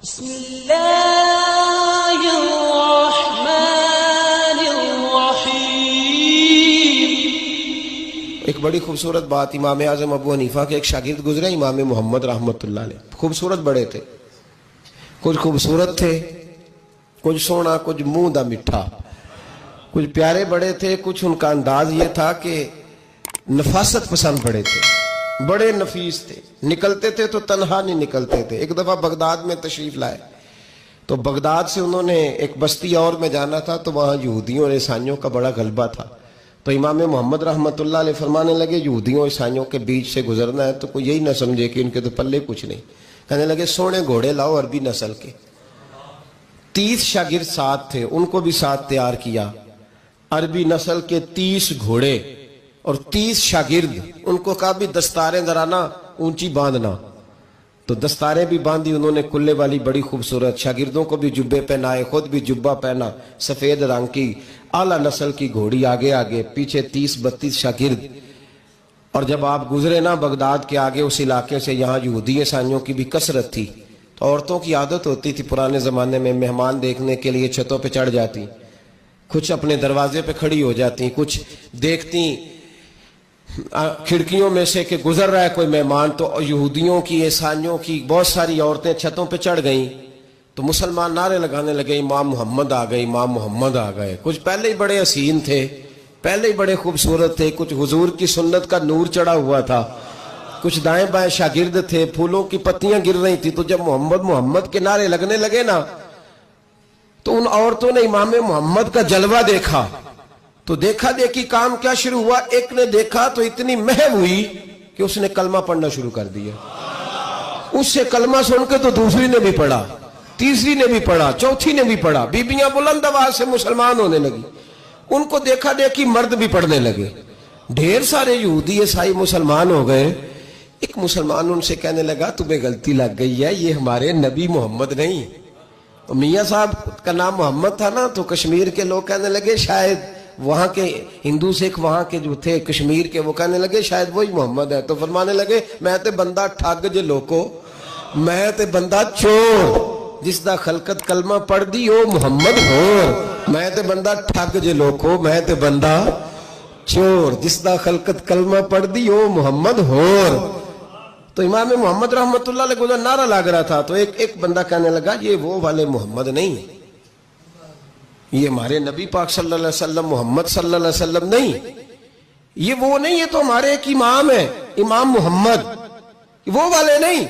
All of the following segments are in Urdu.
بسم اللہ الرحمن الرحیم۔ ایک بڑی خوبصورت بات امام اعظم ابو حنیفہ کے ایک شاگرد گزرے امام محمد رحمۃ اللہ علیہ، خوبصورت بڑے تھے، کچھ خوبصورت تھے، کچھ سونا، کچھ منہ دا مٹھا، کچھ پیارے بڑے تھے، کچھ ان کا انداز یہ تھا کہ نفاست پسند بڑے تھے، بڑے نفیس تھے، نکلتے تھے تو تنہا نہیں نکلتے تھے۔ ایک دفعہ بغداد میں تشریف لائے تو بغداد سے انہوں نے ایک بستی اور میں جانا تھا، تو وہاں یہودیوں اور عیسائیوں کا بڑا غلبہ تھا، تو امام محمد رحمۃ اللہ علیہ فرمانے لگے یہودیوں اور عیسائیوں کے بیچ سے گزرنا ہے تو کوئی یہی نہ سمجھے کہ ان کے تو پلے کچھ نہیں، کہنے لگے سونے گھوڑے لاؤ عربی نسل کے۔ 30 شاگرد ساتھ تھے، ان کو بھی ساتھ تیار کیا، عربی نسل کے 30 گھوڑے اور 30 شاگرد، ان کو کہا بھی دستاریں ذرا نا اونچی باندھنا، تو دستاریں بھی باندھی انہوں نے کلے والی بڑی خوبصورت، شاگردوں کو بھی جبے پہنائے، خود بھی جبہ پہنا سفید رنگ کی، اعلیٰ نسل کی گھوڑی آگے آگے، پیچھے 30-32 شاگرد۔ اور جب آپ گزرے نا بغداد کے آگے اس علاقے سے، یہاں یہودی عیسائیوں کی بھی کثرت تھی، تو عورتوں کی عادت ہوتی تھی پرانے زمانے میں مہمان دیکھنے کے لیے چھتوں پہ چڑھ جاتی، کچھ اپنے دروازے پہ کھڑی ہو جاتی، کچھ دیکھتی کھڑکیوں میں سے کہ گزر رہا ہے کوئی مہمان، تو یہودیوں کی عیسائیوں کی بہت ساری عورتیں چھتوں پہ چڑھ گئیں، تو مسلمان نعرے لگانے لگے امام محمد آ گئے، امام محمد آ گئے۔ کچھ پہلے ہی بڑے حسین تھے، پہلے ہی بڑے خوبصورت تھے، کچھ حضور کی سنت کا نور چڑھا ہوا تھا، کچھ دائیں بائیں شاگرد تھے، پھولوں کی پتیاں گر رہی تھی، تو جب محمد محمد کے نعرے لگنے لگے نا تو ان عورتوں نے امام محمد کا جلوہ دیکھا، تو دیکھا دیکھی کام کیا شروع ہوا، ایک نے دیکھا تو اتنی مہم ہوئی کہ اس نے کلمہ پڑھنا شروع کر دیا، اس سے کلمہ سن کے تو دوسری نے بھی پڑھا، تیسری نے بھی پڑھا، چوتھی نے بھی پڑھا، بیبیاں بلند آواز سے مسلمان ہونے لگی، ان کو دیکھا دیکھی مرد بھی پڑھنے لگے، ڈھیر سارے یہودی عیسائی مسلمان ہو گئے۔ ایک مسلمان ان سے کہنے لگا تمہیں غلطی لگ گئی ہے، یہ ہمارے نبی محمد نہیں۔ میاں صاحب کا نام محمد تھا نا، تو کشمیر کے لوگ کہنے لگے شاید وہاں کے ہندو سکھ وہاں کے جو تھے کشمیر کے، وہ کہنے لگے شاید وہی محمد ہے، تو فرمانے لگے میں تے بندہ ٹھگ جے لوکو، میں تے بندہ چور، جس دا خلقت کلمہ پڑھ دی او محمد ہو، میں تے بندہ ٹھگ جے لوکو، میں تے بندہ چور، جس دا خلقت کلمہ پڑھ دی او محمد ہو۔ تو امام محمد رحمۃ اللہ علیہ کو نعرہ لگ رہا تھا، تو ایک بندہ کہنے لگا یہ وہ والے محمد نہیں، یہ ہمارے نبی پاک صلی اللہ علیہ وسلم محمد صلی اللہ علیہ وسلم نہیں، یہ وہ نہیں، یہ تو ہمارے ایک امام ہے امام محمد، وہ والے نہیں۔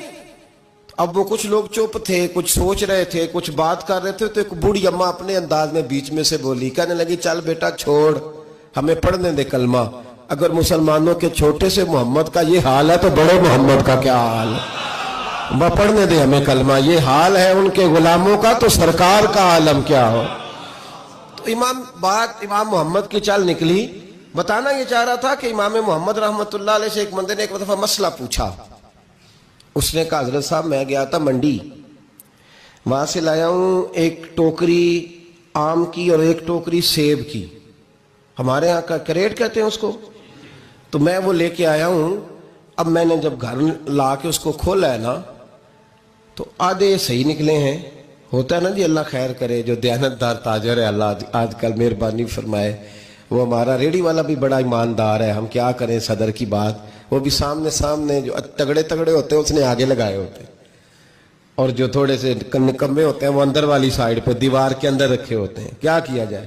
اب وہ کچھ لوگ چپ تھے، کچھ سوچ رہے تھے، کچھ بات کر رہے تھے، تو ایک بوڑھی اماں اپنے انداز میں بیچ میں سے بولی، کہنے لگی چل بیٹا چھوڑ، ہمیں پڑھنے دے کلمہ، اگر مسلمانوں کے چھوٹے سے محمد کا یہ حال ہے تو بڑے محمد کا کیا حال ہے، وہ پڑھنے دے ہمیں کلمہ، یہ حال ہے ان کے غلاموں کا تو سرکار کا عالم کیا ہو۔ امام محمد کی چال نکلی، بتانا یہ چاہ رہا تھا کہ امام محمد رحمۃ اللہ علیہ سے ایک بندے نے ایک دفعہ مسئلہ پوچھا، اس نے کہا حضرت صاحب میں گیا تھا منڈی، وہاں سے لایا ہوں ایک ٹوکری آم کی اور ایک ٹوکری سیب کی، ہمارے ہاں کا کریٹ کہتے ہیں اس کو، تو میں وہ لے کے آیا ہوں، اب میں نے جب گھر لا کے اس کو کھولا ہے نا تو آدھے صحیح نکلے ہیں، ہوتا ہے نا جی اللہ خیر کرے، جو دیانت دار تاجر ہے اللہ آج کل مہربانی فرمائے، وہ ہمارا ریڑی والا بھی بڑا ایماندار ہے، ہم کیا کریں صدر کی بات، وہ بھی سامنے جو تگڑے ہوتے ہیں اس نے آگے لگائے ہوتے ہیں، اور جو تھوڑے سے نکمے ہوتے ہیں وہ اندر والی سائیڈ پہ دیوار کے اندر رکھے ہوتے ہیں، کیا کیا جائے،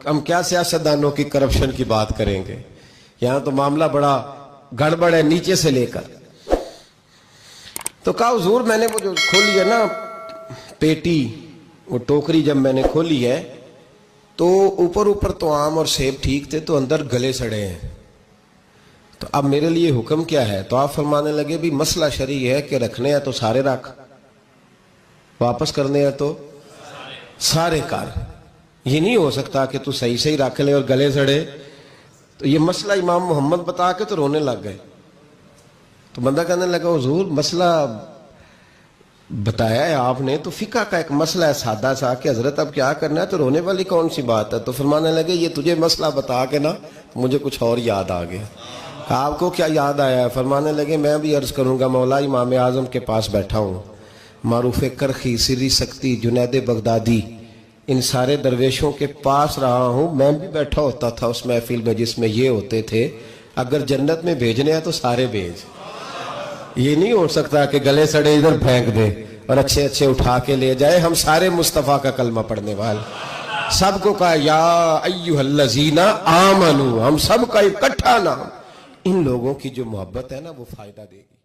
ہم کیا سیاستدانوں کی کرپشن کی بات کریں گے، یہاں تو معاملہ بڑا گڑبڑ ہے نیچے سے لے کر۔ تو کہا حضور میں نے وہ جو کھولی ہے نا پیٹی، وہ ٹوکری جب میں نے کھولی ہے تو اوپر تو آم اور سیب ٹھیک تھے، تو اندر گلے سڑے ہیں، تو اب میرے لیے حکم کیا ہے؟ تو آپ فرمانے لگے بھی مسئلہ شرعی ہے کہ رکھنے ہیں تو سارے رکھ، واپس کرنے ہیں تو سارے کر، یہ نہیں ہو سکتا کہ تو صحیح رکھ لے اور گلے سڑے۔ تو یہ مسئلہ امام محمد بتا کے تو رونے لگ گئے، تو بندہ کہنے لگا حضور مسئلہ بتایا ہے آپ نے، تو فقہ کا ایک مسئلہ ہے سادہ سا کہ حضرت اب کیا کرنا ہے، تو رونے والی کون سی بات ہے؟ تو فرمانے لگے یہ تجھے مسئلہ بتا کے نا مجھے کچھ اور یاد آ گیا۔ آپ کو کیا یاد آیا ہے؟ فرمانے لگے میں بھی عرض کروں گا مولا امام اعظم کے پاس بیٹھا ہوں، معروف کرخی، سری سکتی، جنید بغدادی، ان سارے درویشوں کے پاس رہا ہوں. میں بھی بیٹھا ہوتا تھا اس محفل میں جس میں یہ ہوتے تھے اگر جنت میں بھیجنے ہیں تو سارے بھیج. یہ نہیں ہو سکتا کہ گلے سڑے ادھر پھینک دے اور اچھے اچھے اٹھا کے لے جائے. ہم سارے مصطفیٰ کا کلمہ پڑھنے والے، سب کو کہا یا ایھا الذین آمنو، ہم سب کا اکٹھا نام. ان لوگوں کی جو محبت ہے نا وہ فائدہ دے گی.